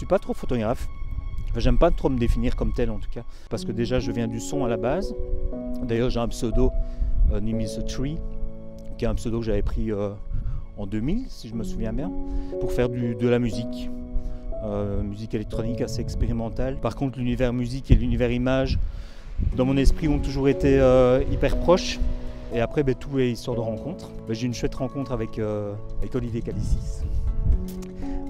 suis pas trop photographe. Enfin, j'aime pas trop me définir comme tel en tout cas. Parce que déjà je viens du son à la base. D'ailleurs j'ai un pseudo, Name is a Tree, qui est un pseudo que j'avais pris en 2000 si je me souviens bien, pour faire de la musique. Musique électronique assez expérimentale. Par contre l'univers musique et l'univers image dans mon esprit ont toujours été hyper proches. Et après tout est histoire de rencontre. J'ai eu une chouette rencontre avec Olivier Calicis.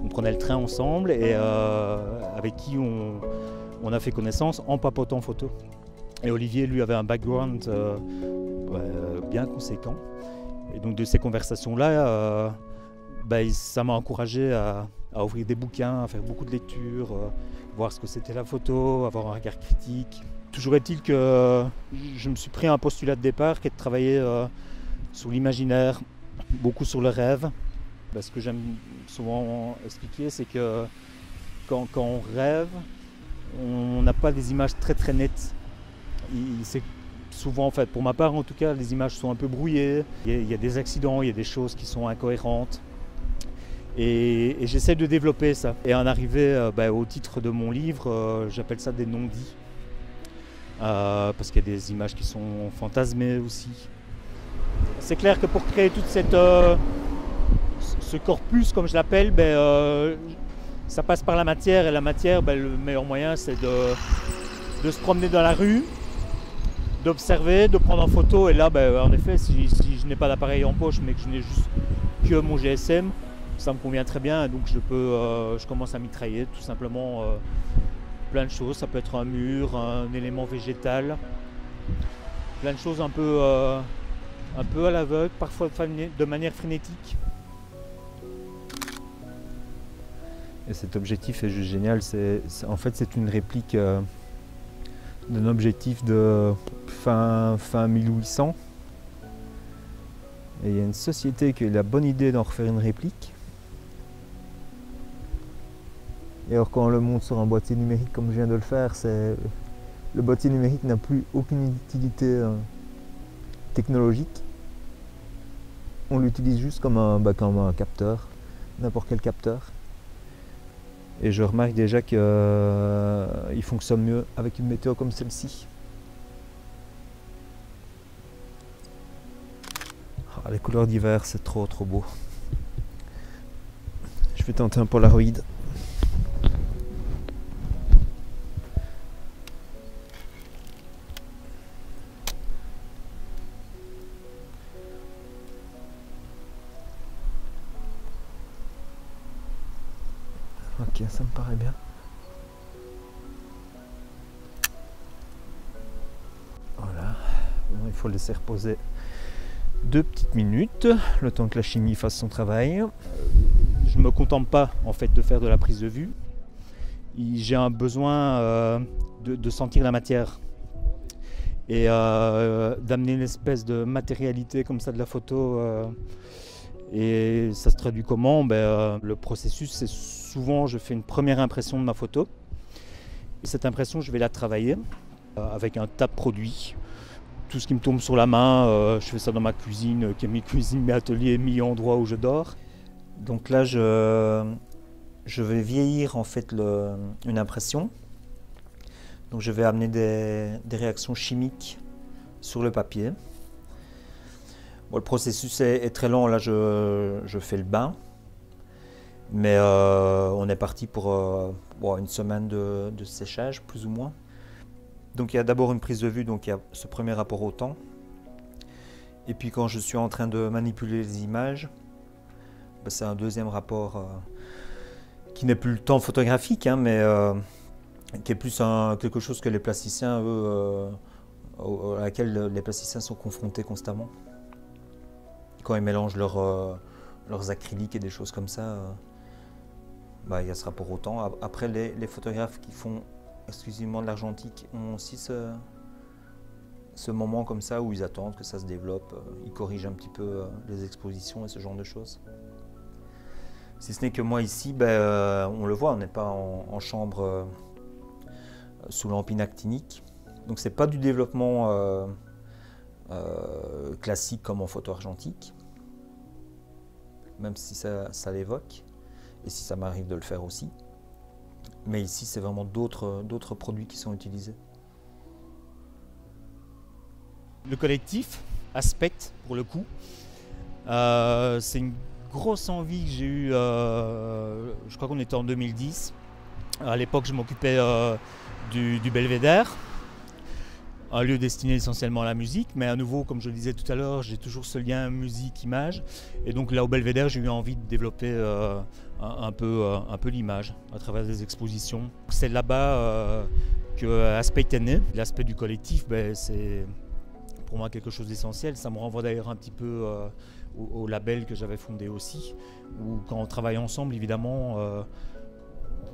On prenait le train ensemble et avec qui on a fait connaissance en papotant photo. Et Olivier lui avait un background bien conséquent. Et donc de ces conversations-là, ça m'a encouragé à ouvrir des bouquins, à faire beaucoup de lectures, voir ce que c'était la photo, avoir un regard critique. Toujours est-il que je me suis pris un postulat de départ qui est de travailler sur l'imaginaire, beaucoup sur le rêve. Ce que j'aime souvent expliquer, c'est que quand on rêve, on n'a pas des images très très nettes. C'est souvent, en fait, pour ma part en tout cas, les images sont un peu brouillées. Il y a des accidents, il y a des choses qui sont incohérentes. Et j'essaie de développer ça. Et en arriver au titre de mon livre, j'appelle ça des non-dits. Parce qu'il y a des images qui sont fantasmées aussi. C'est clair que pour créer toute ce corpus, comme je l'appelle, ça passe par la matière. Et la matière, le meilleur moyen, c'est de se promener dans la rue, d'observer, de prendre en photo. Et là, en effet, si je n'ai pas d'appareil en poche, mais que je n'ai juste que mon GSM, ça me convient très bien. Donc je commence à mitrailler tout simplement plein de choses. Ça peut être un mur, un élément végétal, plein de choses un peu à l'aveugle, parfois de manière frénétique. Et cet objectif est juste génial. En fait, c'est une réplique d'un objectif de fin 1800. Et il y a une société qui a eu la bonne idée d'en refaire une réplique. Et alors quand on le monte sur un boîtier numérique comme je viens de le faire, le boîtier numérique n'a plus aucune utilité technologique. On l'utilise juste comme un capteur, n'importe quel capteur. Et je remarque déjà qu'il fonctionne mieux avec une météo comme celle-ci. Les couleurs d'hiver, c'est trop beau. Je vais tenter un Polaroid. Ok, ça me paraît bien. Voilà, bon, il faut le laisser reposer 2 petites minutes, le temps que la chimie fasse son travail. Je ne me contente pas en fait de faire de la prise de vue. J'ai un besoin de sentir la matière et d'amener une espèce de matérialité comme ça de la photo. Et ça se traduit comment? Le processus, c'est souvent je fais une première impression de ma photo. Et cette impression, je vais la travailler avec un tas de produits. Tout ce qui me tombe sur la main, je fais ça dans ma cuisine, qui est mi cuisine, mi atelier, mi endroit où je dors. Donc là, je vais vieillir en fait une impression. Donc je vais amener des réactions chimiques sur le papier. Bon, le processus est très long, là je fais le bain. Mais on est parti pour une semaine de séchage, plus ou moins. Donc il y a d'abord une prise de vue, donc il y a ce premier rapport au temps. Et puis quand je suis en train de manipuler les images, c'est un deuxième rapport qui n'est plus le temps photographique, hein, mais qui est plus quelque chose que les plasticiens, à laquelle les plasticiens sont confrontés constamment. Quand ils mélangent leurs acryliques et des choses comme ça, il y a ce rapport au temps. Après, les photographes qui font exclusivement de l'argentique ont aussi ce moment comme ça où ils attendent que ça se développe, ils corrigent un petit peu les expositions et ce genre de choses. Si ce n'est que moi ici, on le voit, on n'est pas en chambre sous lampe inactinique. Donc c'est pas du développement classique comme en photo argentique, même si ça l'évoque, et si ça m'arrive de le faire aussi. Mais ici, c'est vraiment d'autres produits qui sont utilisés. Le collectif, Aspect, pour le coup, c'est une grosse envie que j'ai eue, je crois qu'on était en 2010. À l'époque, je m'occupais du Belvédère, un lieu destiné essentiellement à la musique, mais à nouveau, comme je le disais tout à l'heure, j'ai toujours ce lien musique-image. Et donc là, au Belvédère, j'ai eu envie de développer un peu l'image à travers des expositions. C'est là-bas que Aspect est né. L'aspect du collectif, c'est pour moi quelque chose d'essentiel. Ça me renvoie d'ailleurs un petit peu au label que j'avais fondé aussi, où quand on travaille ensemble, évidemment,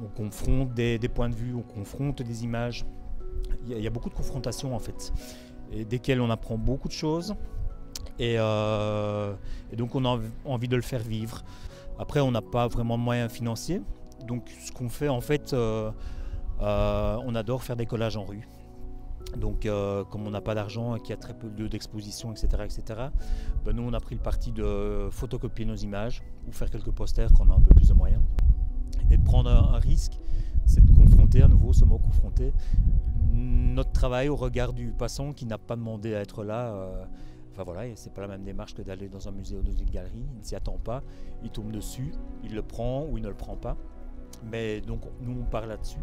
on confronte des points de vue, on confronte des images. Il y a beaucoup de confrontations en fait, et desquelles on apprend beaucoup de choses, et donc on a envie de le faire vivre. Après, on n'a pas vraiment de moyens financiers, donc ce qu'on fait en fait, on adore faire des collages en rue. Donc comme on n'a pas d'argent et qu'il y a très peu de lieux d'exposition, etc., nous on a pris le parti de photocopier nos images ou faire quelques posters quand on a un peu plus de moyens. Et de prendre un risque, c'est de confronter à nouveau, ce mot confronter, notre travail au regard du passant qui n'a pas demandé à être là. Enfin voilà, c'est pas la même démarche que d'aller dans un musée ou dans une galerie. Il ne s'y attend pas, il tombe dessus, il le prend ou il ne le prend pas. Mais donc nous on part là-dessus.